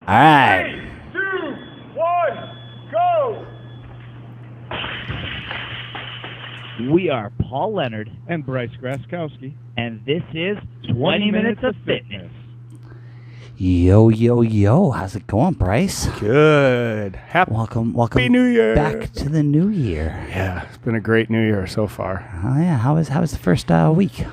All right. 3, 2, 1, go! We are Paul Leonard, And Bryce Graskowski. and this is 20 Minutes of Fitness. Yo, yo, yo. How's it going, Bryce? Good. Happy Welcome New Year. back to the new year. Yeah, it's been a great New Year so far. Oh, yeah. How was the first week?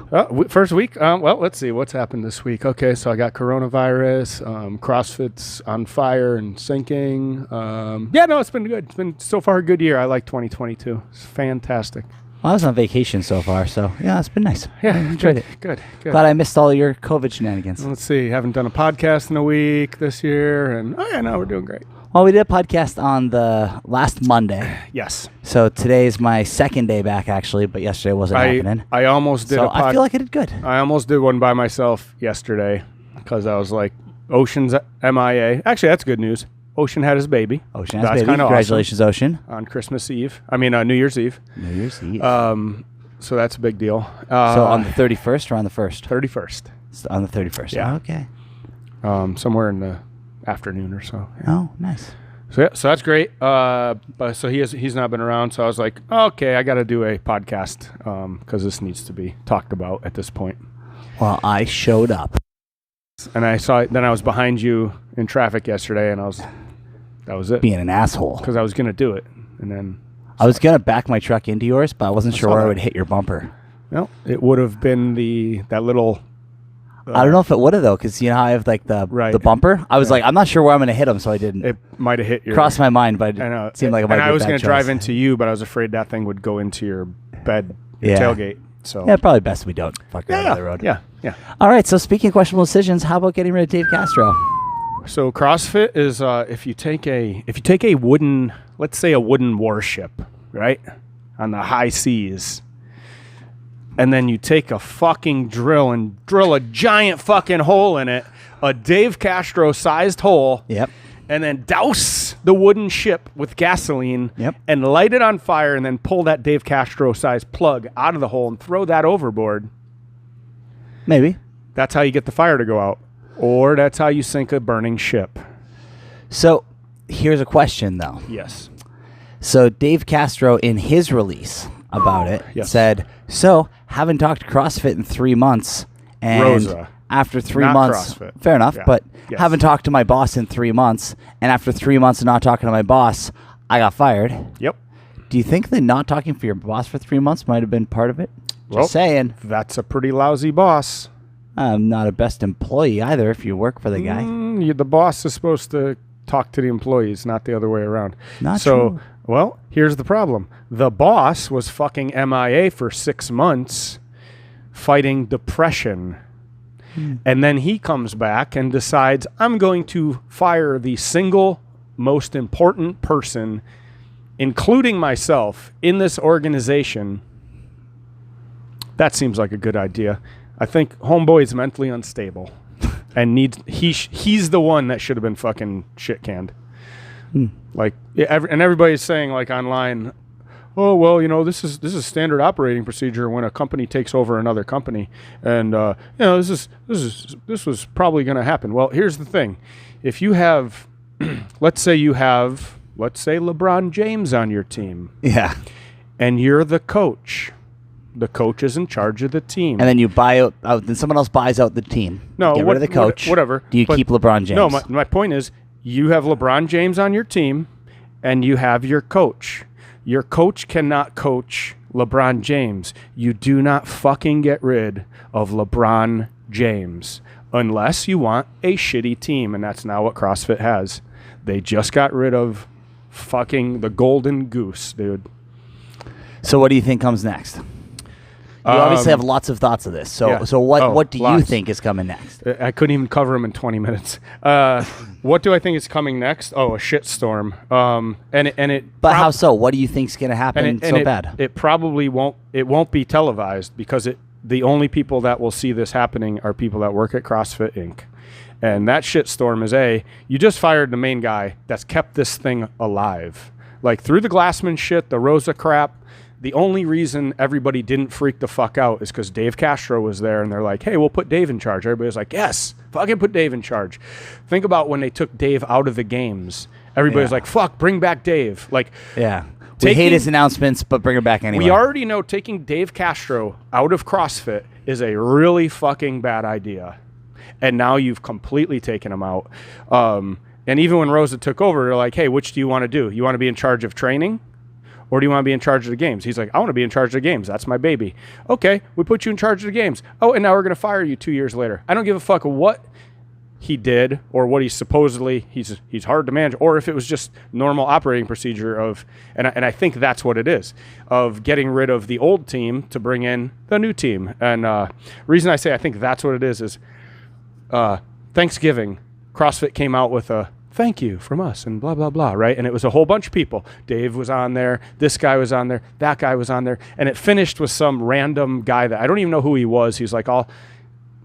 First week? Well, let's see. What's happened this week? Okay, so I got coronavirus. CrossFit's on fire and sinking. It's been good. It's been so far a good year. I like 2022. It's fantastic. Well, I was on vacation so far, so yeah, it's been nice. Yeah, I enjoyed it. Good. Glad I missed all your COVID shenanigans. Let's see. Haven't done a podcast in a week this year, and no, we're doing great. Well, we did a podcast on the last Monday. Yes. So today's my second day back, actually, but yesterday wasn't happening. I almost did So I feel like I did good. I almost did one by myself yesterday because I was like, Ocean's MIA. Actually, that's good news. Ocean had his baby. Ocean has That's baby. kinda Congratulations, Ocean. On Christmas Eve. New Year's Eve. New Year's Eve. So that's a big deal. So on the 31st or on the 1st? 31st. On the 31st. Yeah. Oh, okay. Somewhere in the afternoon or so. Yeah. Oh, nice. So that's great. But so he's not been around. So I was like, okay, I got to do a podcast because this needs to be talked about at this point. Well, I showed up. And I saw it. Then I was behind you in traffic yesterday, and that was it. Being an asshole. Because I was gonna do it, and then I was going to back my truck into yours, but I wasn't sure saw where I that. would hit your bumper. no, it would have been that little. I don't know if it would have, though, because you know how I have like the Right. bumper? I was like, I'm not sure where I'm going to hit him, so I didn't. It might have hit your. Crossed my mind, but I know. it seemed like it might and be I was going to drive into you, but I was afraid that thing would go into your bed, your Yeah. tailgate. So Yeah, probably best we don't fuck around on the road. Yeah. All right, so speaking of questionable decisions, how about getting rid of Dave Castro? So CrossFit is if you take a wooden, let's say a wooden warship, right, on the high seas, and then you take a fucking drill and drill a giant fucking hole in it, a Dave Castro sized hole. Yep. And then douse the wooden ship with gasoline. Yep. And light it on fire, and then pull that Dave Castro sized plug out of the hole and throw that overboard. Maybe. That's how you get the fire to go out. Or that's how you sink a burning ship. So here's a question, though. Yes. So Dave Castro, in his release about it, Yes. said, so haven't talked to CrossFit in 3 months. And Rosa. after 3 Not months, CrossFit. fair enough, Yeah. but Yes. haven't talked to my boss in 3 months. And after 3 months of not talking to my boss, I got fired. Yep. Do you think that not talking for your boss for 3 months might have been part of it? Just Well, saying. That's a pretty lousy boss. I'm not a best employee either if you work for the guy. The boss is supposed to talk to the employees, not the other way around. Not so, true. well, here's the problem. The boss was fucking MIA for 6 months fighting depression. And then he comes back and decides, I'm going to fire the single most important person, including myself, in this organization. That seems like a good idea. I think homeboy is mentally unstable and he's the one that should have been fucking shit canned. Like, and everybody's saying like online, oh, well, this is standard operating procedure when a company takes over another company. And, this was probably going to happen. Well, here's the thing. If you have, let's say LeBron James on your team. Yeah. And you're the coach. The coach is in charge of the team. And then you buy out, then someone else buys out the team. No, Get rid of the coach. Whatever. Do you keep LeBron James? No, my point is you have LeBron James on your team and you have your coach. Your coach cannot coach LeBron James. You do not fucking get rid of LeBron James unless you want a shitty team, and that's not what CrossFit has. They just got rid of fucking the golden goose, dude. So what do you think comes next? You obviously have lots of thoughts of this. So yeah. so what do you Lots. think is coming next? I couldn't even cover them in 20 minutes. What do I think is coming next? Oh, a shitstorm. But how so? What do you think's going to happen bad? It probably won't. It won't be televised because the only people that will see this happening are people that work at CrossFit Inc. And that shitstorm is you just fired the main guy that's kept this thing alive. Like through the Glassman shit, the Rosa crap. The only reason everybody didn't freak the fuck out is because Dave Castro was there, and they're like, hey, we'll put Dave in charge. Everybody was like, yes, Fucking put Dave in charge. Think about when they took Dave out of the games. Everybody's like, fuck, bring back Dave. Like, yeah. We hate his announcements, but bring him back anyway. We already know taking Dave Castro out of CrossFit is a really fucking bad idea. And now you've completely taken him out. And even when Rosa took over, they're like, hey, which do you want to do? You want to be in charge of training? Or do you want to be in charge of the games? He's like, I want to be in charge of the games. That's my baby. Okay, we put you in charge of the games. Oh, and now we're going to fire you 2 years later. I don't give a fuck what he did or what he's supposedly, he's hard to manage, or if it was just normal operating procedure of, and I think that's what it is, of getting rid of the old team to bring in the new team. And reason I say I think that's what it is Thanksgiving, CrossFit came out with a thank you from us and blah, blah, blah, right? And it was a whole bunch of people. Dave was on there. This guy was on there. That guy was on there. And it finished with some random guy that I don't even know who he was. He's like all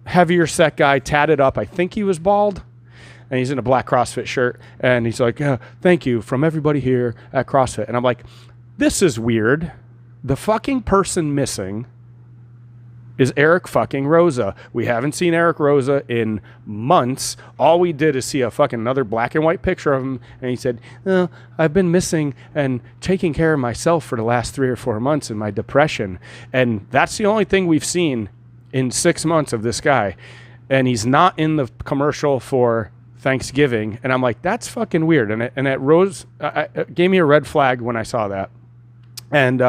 heavier set guy, tatted up. I think he was bald. And he's in a black CrossFit shirt. And he's like, thank you from everybody here at CrossFit. And I'm like, this is weird. The fucking person missing is Eric fucking Rosa. We haven't seen Eric Rosa in months. All we did is see a fucking another black and white picture of him. And he said, I've been missing and taking care of myself for the last 3 or 4 months in my depression. And that's the only thing we've seen in 6 months of this guy. And he's not in the commercial for Thanksgiving. And I'm like, that's fucking weird. And it gave me a red flag when I saw that. And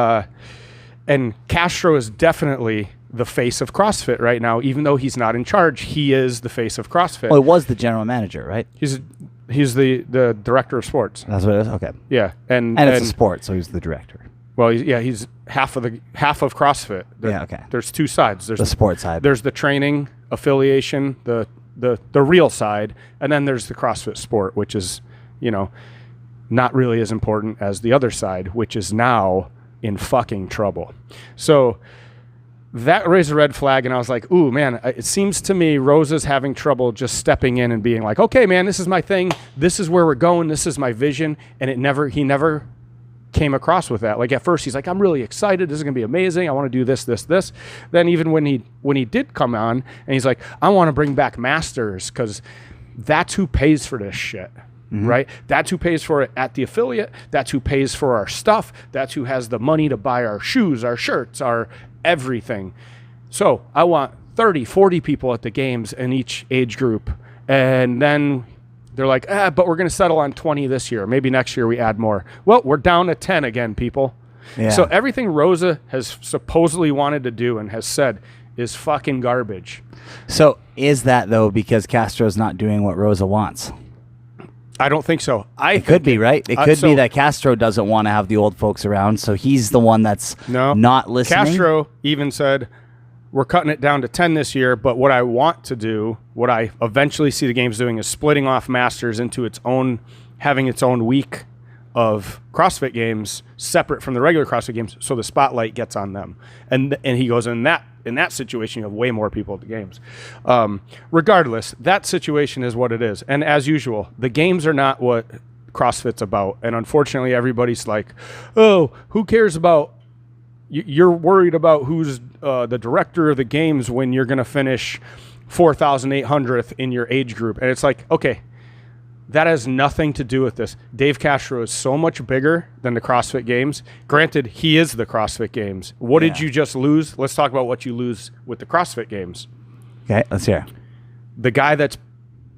Castro is definitely the face of CrossFit right now. Even though he's not in charge, he is the face of CrossFit. Well, it was the general manager, right? He's the director of sports. That's what it is? Okay. Yeah. And it's a sport, so he's the director. Well, he's half of CrossFit. Okay. There's two sides. There's the sports side. There's the training affiliation, the real side, and then there's the CrossFit sport, which is, not really as important as the other side, which is now in fucking trouble. So that raised a red flag, and I was like, ooh, man, it seems to me Rosa's having trouble just stepping in and being like, okay, man, this is my thing. This is where we're going. This is my vision. And he never came across with that. Like at first he's like, I'm really excited. This is going to be amazing. I want to do this, this, this. Then even when he did come on and he's like, I want to bring back masters because that's who pays for this shit. Mm-hmm. Right? That's who pays for it at the affiliate. That's who pays for our stuff. That's who has the money to buy our shoes, our shirts, our everything. So I want 30, 40 people at the games in each age group. And then they're like, but we're going to settle on 20 this year. Maybe next year we add more. Well, we're down to 10 again, people. Yeah. So everything Rosa has supposedly wanted to do and has said is fucking garbage. So is that, though, because Castro's not doing what Rosa wants? I don't think so. It could be, right? It could be that Castro doesn't want to have the old folks around, so he's the one that's not listening. Castro even said, we're cutting it down to 10 this year, but what I want to do, what I eventually see the games doing, is splitting off Masters into having its own week of CrossFit Games separate from the regular CrossFit Games, so the spotlight gets on them. And he goes, in that situation, you have way more people at the games. Regardless, that situation is what it is. And as usual, the games are not what CrossFit's about. And unfortunately, everybody's like, oh, who cares about, you're worried about who's the director of the games when you're going to finish 4,800th in your age group. And it's like, okay, that has nothing to do with this. Dave Castro is so much bigger than the CrossFit Games. Granted, he is the CrossFit Games. What did you just lose? Let's talk about what you lose with the CrossFit Games. Okay, let's hear. The guy that's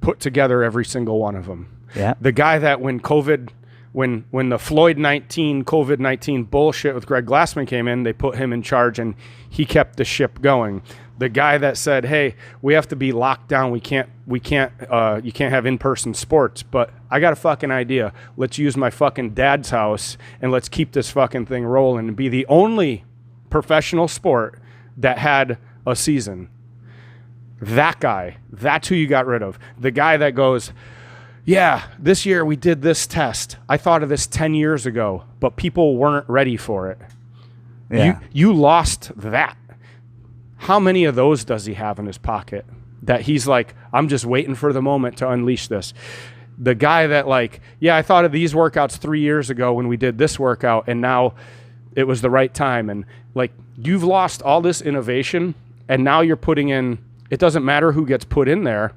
put together every single one of them. Yeah. The guy that when the COVID-19 bullshit with Greg Glassman came in, they put him in charge and he kept the ship going. The guy that said, hey, we have to be locked down. You can't have in-person sports, but I got a fucking idea. Let's use my fucking dad's house and let's keep this fucking thing rolling and be the only professional sport that had a season. That guy, that's who you got rid of. The guy that goes, yeah, this year we did this test. I thought of this 10 years ago, but people weren't ready for it. Yeah. You lost that. How many of those does he have in his pocket that he's like, I'm just waiting for the moment to unleash this? The guy that like, yeah, I thought of these workouts 3 years ago when we did this workout and now it was the right time. And like, you've lost all this innovation and now you're putting in, it doesn't matter who gets put in there.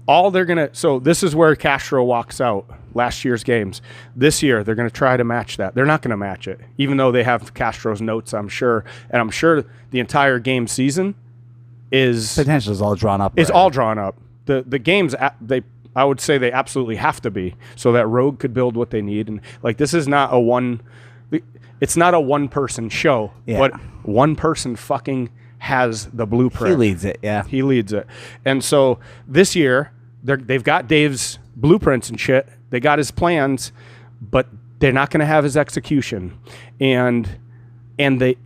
all they're going to, so this is where Castro walks out last year's games. This year, they're going to try to match that. They're not going to match it, even though they have Castro's notes, I'm sure. And I'm sure the entire game season is... Potential is all drawn up. Is all drawn up. The games, I would say they absolutely have to be, so that Rogue could build what they need. And like, this is not it's not a one-person show, but one person fucking has the blueprint. He leads it, yeah. He leads it. And so this year, they've got Dave's blueprints and shit. They got his plans, but they're not going to have his execution. And they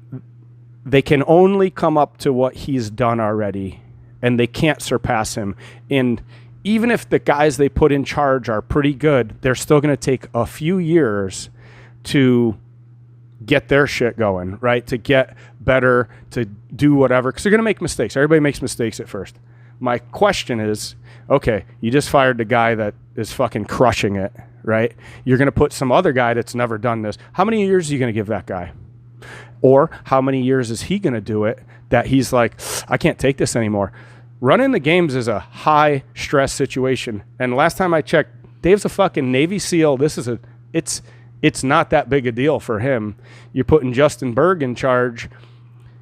can only come up to what he's done already, and they can't surpass him. And even if the guys they put in charge are pretty good, they're still going to take a few years to get their shit going, right? To get better, to do whatever, because they're going to make mistakes. Everybody makes mistakes at first. My question is, okay, you just fired the guy that is fucking crushing it, right? You're going to put some other guy that's never done this. How many years are you going to give that guy? Or how many years is he going to do it that he's like, I can't take this anymore? Running the games is a high stress situation. And last time I checked, Dave's a fucking Navy SEAL. It's not that big a deal for him. You're putting Justin Berg in charge.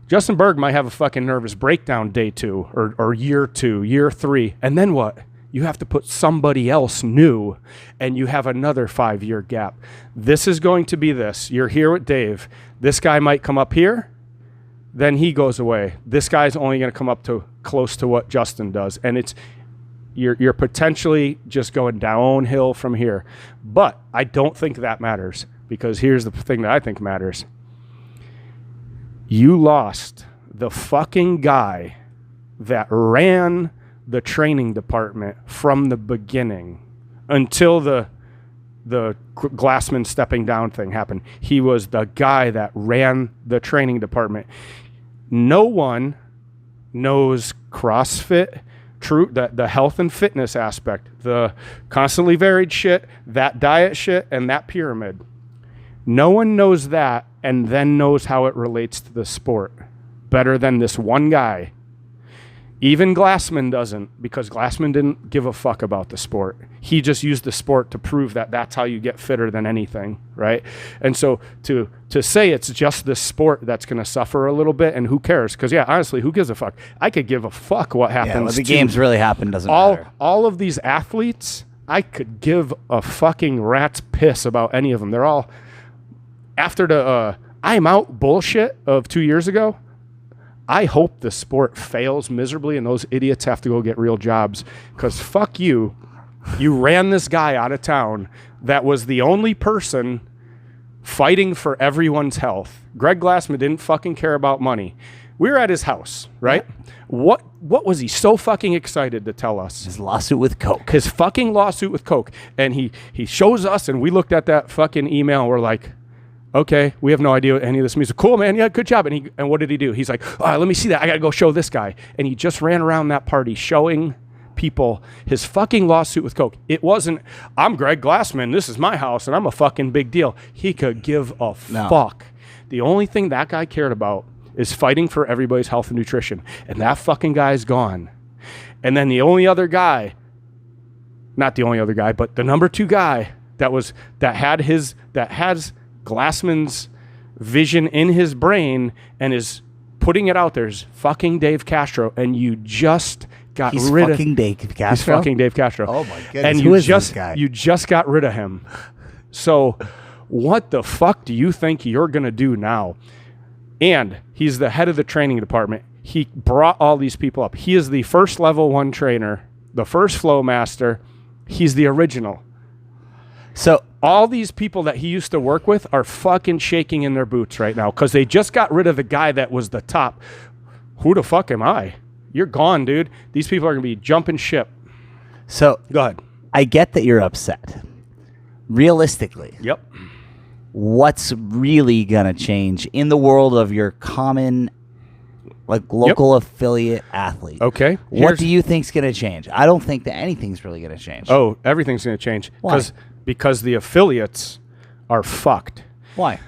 Justin Berg might have a fucking nervous breakdown day 2 or year 2, year 3. And then what? You have to put somebody else new, and you have another 5-year gap. This is going to be this. You're here with Dave. This guy might come up here, then he goes away. This guy's only going to come up to close to what Justin does. And you're potentially just going downhill from here. But I don't think that matters, because here's the thing that I think matters. You lost the fucking guy that ran the training department from the beginning until the Glassman stepping down thing happened. He was the guy that ran the training department. No one knows CrossFit, the health and fitness aspect, the constantly varied shit, that diet shit, and that pyramid. No one knows that and then knows how it relates to the sport better than this one guy. Even Glassman doesn't, because Glassman didn't give a fuck about the sport. He just used the sport to prove that that's how you get fitter than anything, right? And so to say it's just this sport that's going to suffer a little bit, and who cares? Because, yeah, honestly, who gives a fuck? I could give a fuck what happens. Yeah, the games really happen doesn't matter. All of these athletes, I could give a fucking rat's piss about any of them. They're all, after the I'm out bullshit of 2 years ago, I hope the sport fails miserably and those idiots have to go get real jobs, because fuck you. You ran this guy out of town that was the only person fighting for everyone's health. Greg Glassman didn't fucking care about money. We were at his house, right? Yeah. What was he so fucking excited to tell us? His lawsuit with Coke. His fucking lawsuit with Coke. And he shows us, and we looked at that fucking email and we're like, okay, we have no idea what any of this means. Cool, man. Yeah, good job. And what did he do? He's like, all right, let me see that. I got to go show this guy. And he just ran around that party showing people his fucking lawsuit with Coke. It wasn't, I'm Greg Glassman, this is my house, and I'm a fucking big deal. He could give a fuck. The only thing that guy cared about is fighting for everybody's health and nutrition. And that fucking guy's gone. And then the only other guy, not the only other guy, but the number 2 guy that has Glassman's vision in his brain and is putting it out there is fucking Dave Castro, and you just got rid of fucking Dave Castro. He's fucking Dave Castro. Oh my goodness! And who is this guy? You just got rid of him. So, what the fuck do you think you're gonna do now? And he's the head of the training department. He brought all these people up. He is the first level 1 trainer, the first flow master. He's the original. So all these people that he used to work with are fucking shaking in their boots right now because they just got rid of the guy that was the top. Who the fuck am I? You're gone, dude. These people are going to be jumping ship. So go ahead. I get that you're upset. Realistically. Yep. What's really going to change in the world of your common, like, local affiliate athlete? Okay. What do you think's going to change? I don't think that anything's really going to change. Oh, everything's going to change. Why? Because the affiliates are fucked. Why?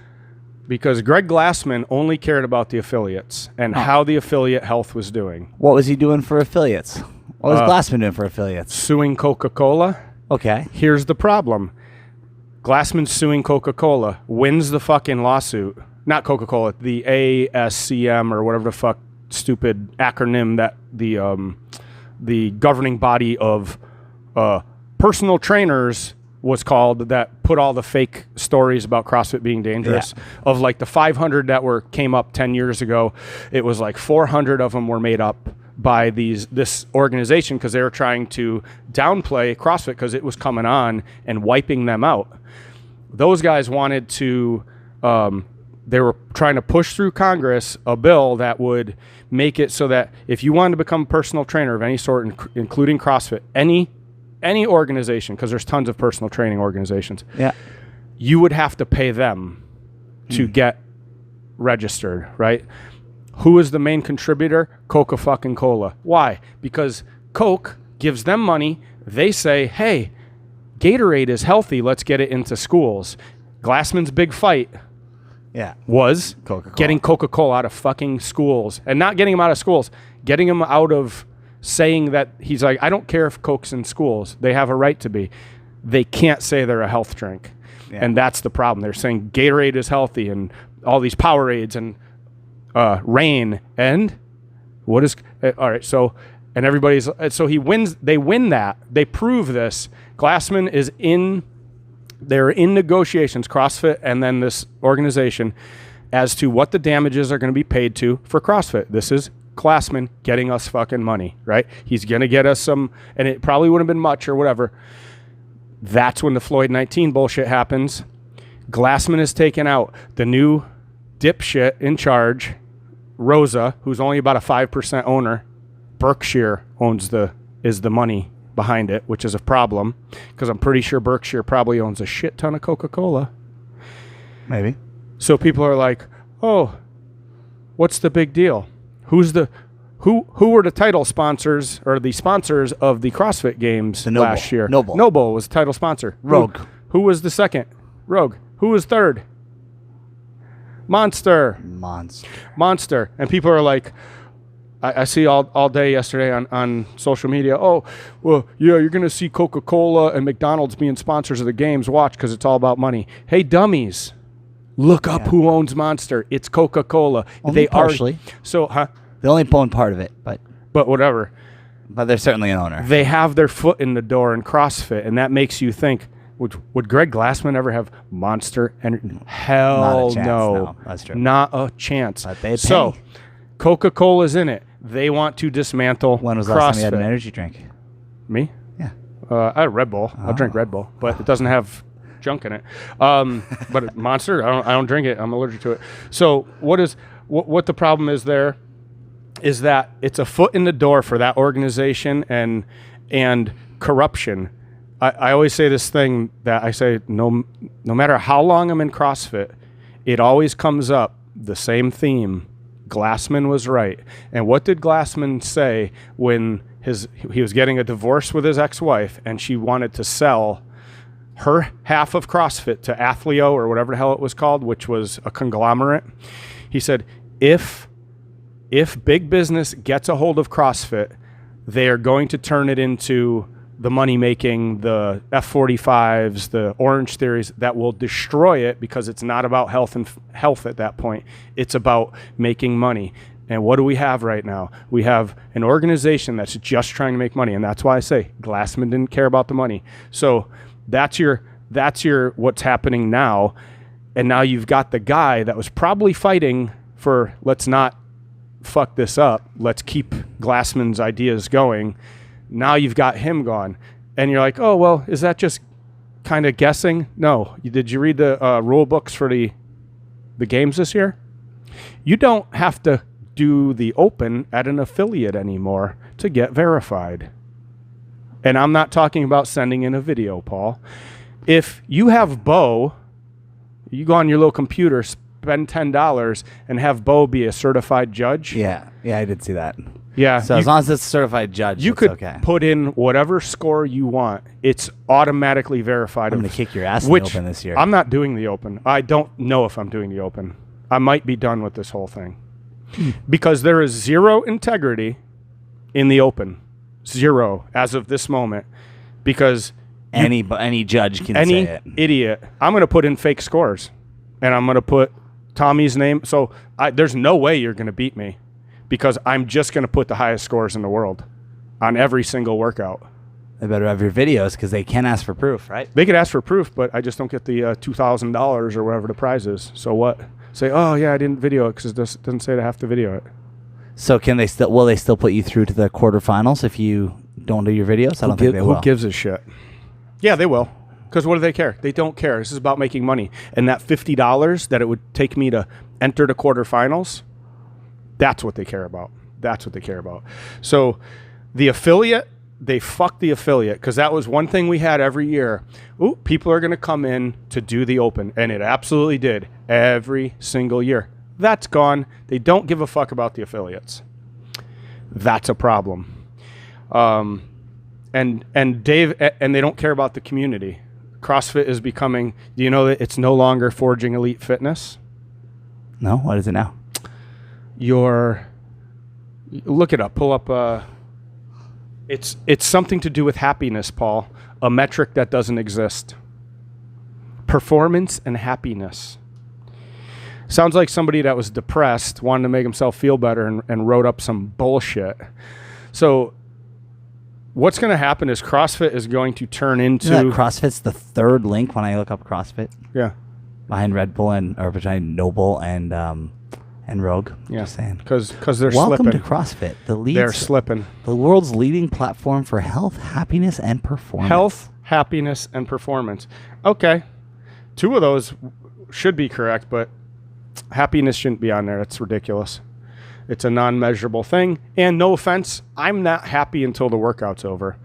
Because Greg Glassman only cared about the affiliates and how the affiliate health was doing. What was he doing for affiliates? What was Glassman doing for affiliates? Suing Coca-Cola. Okay. Here's the problem. Glassman's suing Coca-Cola, wins the fucking lawsuit. Not Coca-Cola, the ASCM or whatever the fuck stupid acronym that the governing body of personal trainers was called, that put all the fake stories about CrossFit being dangerous. Yeah. Of like the 500 that came up 10 years ago, it was like 400 of them were made up by this organization because they were trying to downplay CrossFit because it was coming on and wiping them out. Those guys wanted to, they were trying to push through Congress a bill that would make it so that if you wanted to become a personal trainer of any sort, including CrossFit, any organization, because there's tons of personal training organizations, you would have to pay them to get registered, right? Who is the main contributor? Coca-Cola. Why? Because Coke gives them money. They say, hey, Gatorade is healthy. Let's get it into schools. Glassman's big fight was Coca-Cola. Getting Coca-Cola out of fucking schools. And not getting him out of schools, getting him out of saying that he's like, I don't care if Coke's in schools. They have a right to be. They can't say they're a health drink. Yeah. And that's the problem. They're saying Gatorade is healthy and all these Powerades and Rain. And what is, all right, so, and everybody's, so he wins, they win that. They prove this. Glassman is they're in negotiations, CrossFit and then this organization, as to what the damages are going to be paid to for CrossFit. This is Glassman getting us fucking money, right? He's going to get us some, and it probably wouldn't have been much or whatever. That's when the Floyd 19 bullshit happens. Glassman is taken out. The new dipshit in charge, Rosa, who's only about a 5% owner, Berkshire is the money behind it, which is a problem because I'm pretty sure Berkshire probably owns a shit ton of Coca-Cola. Maybe. So people are like, "Oh, what's the big deal? Who were the title sponsors or the sponsors of the CrossFit Games last year?" Noble was the title sponsor. Rogue. Who was the second? Rogue. Who was third? Monster. And people are like, I see all day yesterday on social media, oh, well, yeah, you're going to see Coca-Cola and McDonald's being sponsors of the games. Watch, because it's all about money. Hey, dummies, look up who owns Monster. It's Coca-Cola. Only partially. They only own part of it, but whatever. But they're certainly an owner. They have their foot in the door in CrossFit, and that makes you think, would Greg Glassman ever have Monster? Hell no. That's true. Not a chance. But they pay. So Coca-Cola's in it. They want to dismantle When was the CrossFit. last time you had an energy drink? Me? Yeah. I had Red Bull. I'll drink Red Bull, but it doesn't have junk in it. But Monster, I don't drink it. I'm allergic to it. So what the problem is there is that it's a foot in the door for that organization and corruption. I always say this thing that I say, no matter how long I'm in CrossFit, it always comes up, the same theme. Glassman was right. And what did Glassman say when he was getting a divorce with his ex-wife and she wanted to sell her half of CrossFit to Athleo or whatever the hell it was called, which was a conglomerate? He said, if big business gets a hold of CrossFit, they are going to turn it into the money-making, the F45s, the Orange Theories that will destroy it because it's not about health at that point. It's about making money. And what do we have right now? We have an organization that's just trying to make money, and that's why I say Glassman didn't care about the money. So that's your what's happening now. And now you've got the guy that was probably fighting for, let's not fuck this up. Let's keep Glassman's ideas going. Now you've got him gone. And you're like, oh, well, is that just kind of guessing? No. Did you read the rule books for the games this year? You don't have to do the open at an affiliate anymore to get verified. And I'm not talking about sending in a video, Paul. If you have Bo, you go on your little computer, spend $10 and have Bo be a certified judge. Yeah, I did see that. Yeah. So as long as it's a certified judge, you could okay. Put in whatever score you want. It's automatically verified. I'm going to kick your ass in the open this year. I'm not doing the open. I don't know if I'm doing the open. I might be done with this whole thing. Because there is zero integrity in the open. Zero as of this moment, because Any judge can any say it. idiot, I'm going to put in fake scores, and I'm going to put Tommy's name. So there's no way you're going to beat me, because I'm just going to put the highest scores in the world on every single workout. They better have your videos because they can ask for proof, right? They could ask for proof, but I just don't get the $2,000 or whatever the prize is. So what? Say, oh yeah, I didn't video it because it doesn't say I have to video it. So will they still put you through to the quarterfinals if you don't do your videos? I don't think they will. Who gives a shit? Yeah, they will. Because what do they care? They don't care. This is about making money. And that $50 that it would take me to enter the quarterfinals, that's what they care about. That's what they care about. So the affiliate, they fucked the affiliate, because that was one thing we had every year. Ooh, people are going to come in to do the open. And it absolutely did every single year. That's gone. They don't give a fuck about the affiliates. That's a problem. And Dave, and they don't care about the community. CrossFit is becoming, do you know that it's no longer Forging Elite Fitness? No? What is it now? Look it up, pull up, it's something to do with happiness, Paul, a metric that doesn't exist. Performance and happiness. Sounds like somebody that was depressed, wanted to make himself feel better, and wrote up some bullshit. So what's going to happen is CrossFit is going to turn into... Isn't that CrossFit's the third link when I look up CrossFit? Yeah. Behind Red Bull or behind Noble and Rogue. Yeah. Just saying. Because they're Welcome slipping. to CrossFit. They're slipping. The world's leading platform for health, happiness, and performance. Health, happiness, and performance. Okay. 2 of those should be correct, but happiness shouldn't be on there. That's ridiculous. It's a non-measurable thing. And no offense, I'm not happy until the workout's over.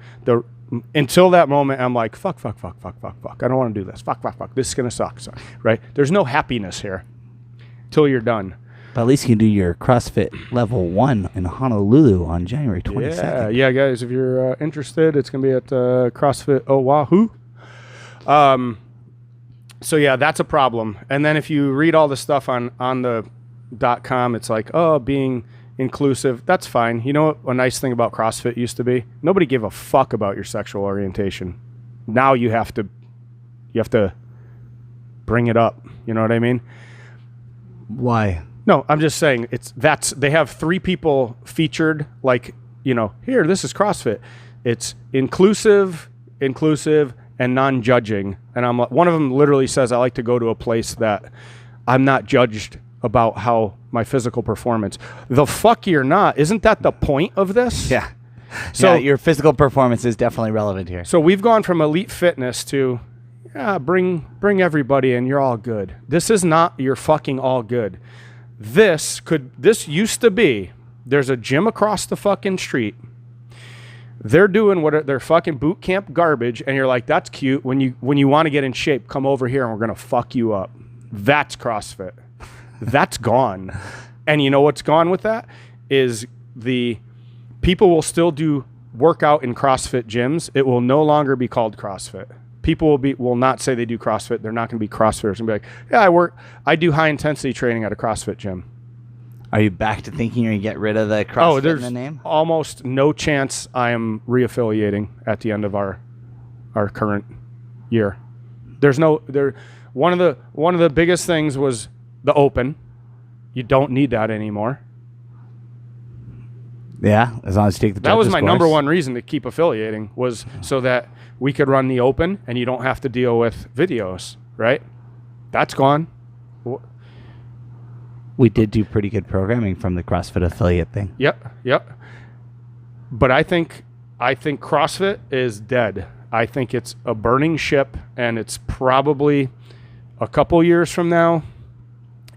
Until that moment, I'm like, fuck. I don't want to do this. Fuck. This is going to suck. Right? There's no happiness here till you're done. But at least you can do your CrossFit Level 1 in Honolulu on January 22nd. Yeah, guys, if you're interested, it's going to be at CrossFit Oahu. So yeah, that's a problem. And then if you read all the stuff on the .com, it's like, oh, being inclusive, that's fine. You know what a nice thing about CrossFit used to be? Nobody gave a fuck about your sexual orientation. Now you have to bring it up. You know what I mean? Why? No, I'm just saying they have 3 people featured, like, you know, here, this is CrossFit. It's inclusive, and non-judging. And one of them literally says, I like to go to a place that I'm not judged about how my physical performance. The fuck you're not. Isn't that the point of this? Yeah. So yeah, your physical performance is definitely relevant here. So we've gone from elite fitness to, bring everybody in. You're all good. This is not you're fucking all good. This used to be, there's a gym across the fucking street. They're doing their fucking boot camp garbage, and you're like, that's cute. When you want to get in shape, come over here and we're gonna fuck you up. That's CrossFit. That's gone. And you know what's gone with that is the people will still do workout in CrossFit gyms. It will no longer be called CrossFit. People will not say they do CrossFit. They're not going to be CrossFitters and be like, yeah, I do high intensity training at a CrossFit gym. Are you back to thinking you're going to get rid of the CrossFit there's in the name? Almost no chance I am reaffiliating at the end of our current year. One of the biggest things was the open. You don't need that anymore. Yeah, as long as you take the That was my course. number one reason to keep affiliating, was so that we could run the open and you don't have to deal with videos, right? That's gone. We did do pretty good programming from the CrossFit affiliate thing. Yep. But I think CrossFit is dead. I think it's a burning ship, and it's probably a couple years from now,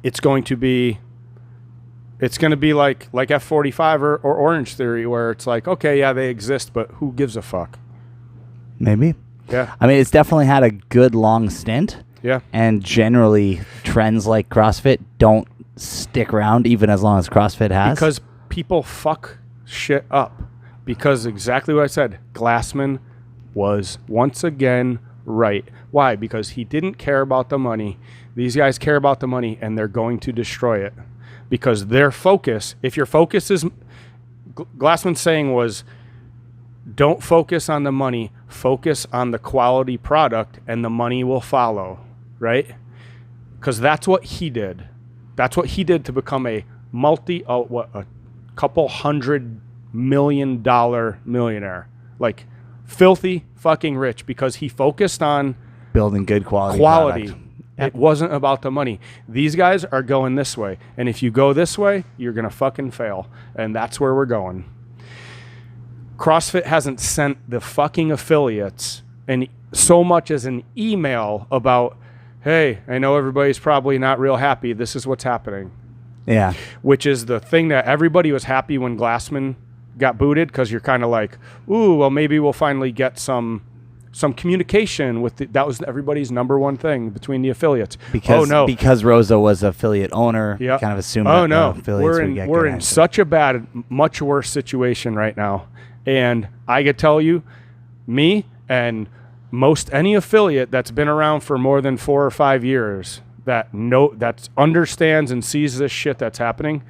it's going to be like F45 or Orange Theory, where it's like, okay, yeah, they exist, but who gives a fuck? Maybe. Yeah. I mean, it's definitely had a good long stint. Yeah. And generally, trends like CrossFit don't stick around even as long as CrossFit has. Because people fuck shit up. Because exactly what I said, Glassman was once again right. Why? Because he didn't care about the money. These guys care about the money, and they're going to destroy it. Because their focus, if your focus is, Glassman's saying was, don't focus on the money. Focus on the quality product, and the money will follow, right? Because that's what he did. That's what he did to become a couple $100 million millionaire. Like, filthy fucking rich, because he focused on building good quality. Product. It wasn't about the money. These guys are going this way, and if you go this way, you're gonna fucking fail, and that's where we're going. CrossFit hasn't sent the fucking affiliates and so much as an email about, hey, I know everybody's probably not real happy. This is what's happening. Yeah. Which is the thing that everybody was happy when Glassman got booted, because you're kind of like, ooh, well, maybe we'll finally get some communication with that was everybody's number one thing between the affiliates. Because Rosa was affiliate owner, kind of assumed that the affiliates would get we're in such a bad, much worse situation right now. And I could tell you, me and most any affiliate that's been around for more than 4 or 5 years that understands and sees this shit that's happening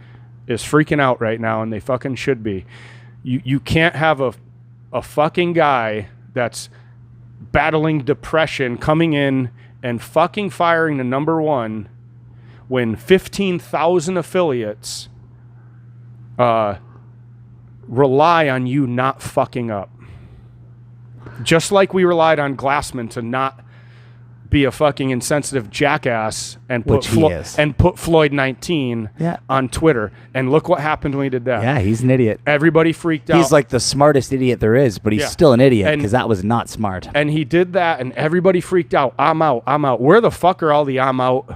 is freaking out right now, and they fucking should be. You can't have a fucking guy that's battling depression coming in and fucking firing the number one when 15,000 affiliates rely on you not fucking up. Just like we relied on Glassman to not be a fucking insensitive jackass and put Floyd 19 on Twitter. And look what happened when he did that. Yeah, he's an idiot. Everybody freaked out. He's like the smartest idiot there is, but he's still an idiot because that was not smart. And he did that, and everybody freaked out. I'm out. Where the fuck are all the I'm out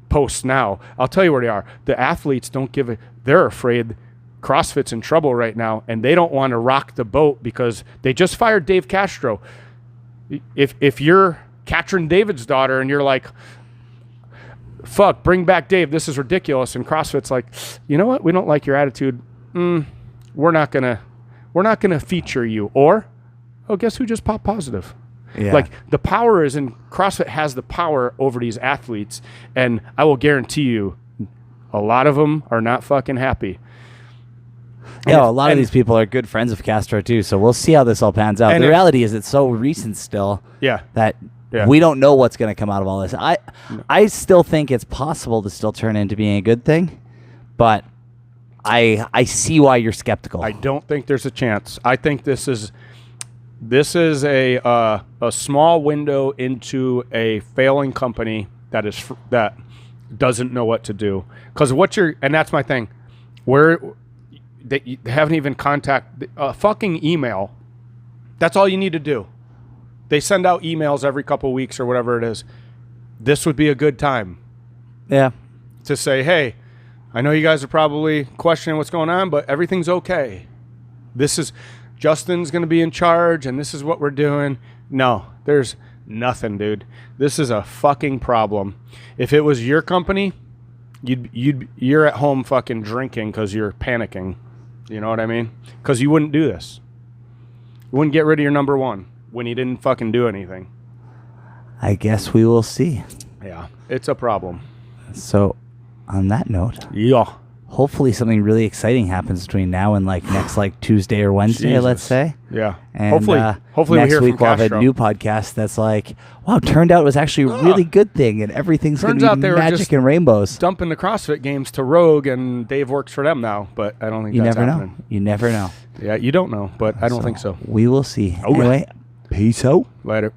posts now? I'll tell you where they are. The athletes don't give a... They're afraid CrossFit's in trouble right now, and they don't want to rock the boat because they just fired Dave Castro. If you're Katrin David's daughter and you're like, fuck, bring back Dave, this is ridiculous, and CrossFit's like, you know what, we don't like your attitude, we're not gonna feature you. Or, oh, guess who just popped positive? Like, the power is in CrossFit has the power over these athletes, and I will guarantee you a lot of them are not fucking happy. Yeah, a lot of these people are good friends of Castro too, so we'll see how this all pans out. The reality is it's so recent still that we don't know what's going to come out of all this. I still think it's possible to still turn into being a good thing, but I see why you're skeptical. I don't think there's a chance. I think this is a small window into a failing company that doesn't know what to do. Because and that's my thing. They haven't even contacted a fucking email. That's all you need to do. They send out emails every couple of weeks or whatever it is. This would be a good time. Yeah. To say, hey, I know you guys are probably questioning what's going on, but everything's okay. Justin's going to be in charge, and this is what we're doing. No, there's nothing, dude. This is a fucking problem. If it was your company, you're at home fucking drinking because you're panicking. You know what I mean? Because you wouldn't do this. You wouldn't get rid of your number one when he didn't fucking do anything. I guess we will see. Yeah, it's a problem. So, on that note, hopefully something really exciting happens between now and next Tuesday or Wednesday, let's say. Yeah. And hopefully next week we'll have Castro. a new podcast that's like, wow, turned out it was actually a really good thing, and everything's going to be magic and rainbows. Dumping the CrossFit Games to Rogue, and Dave works for them now, but I don't think that's happening. You never know. Yeah, you don't know, but I don't think so. We will see. Anyway, peace out. Later.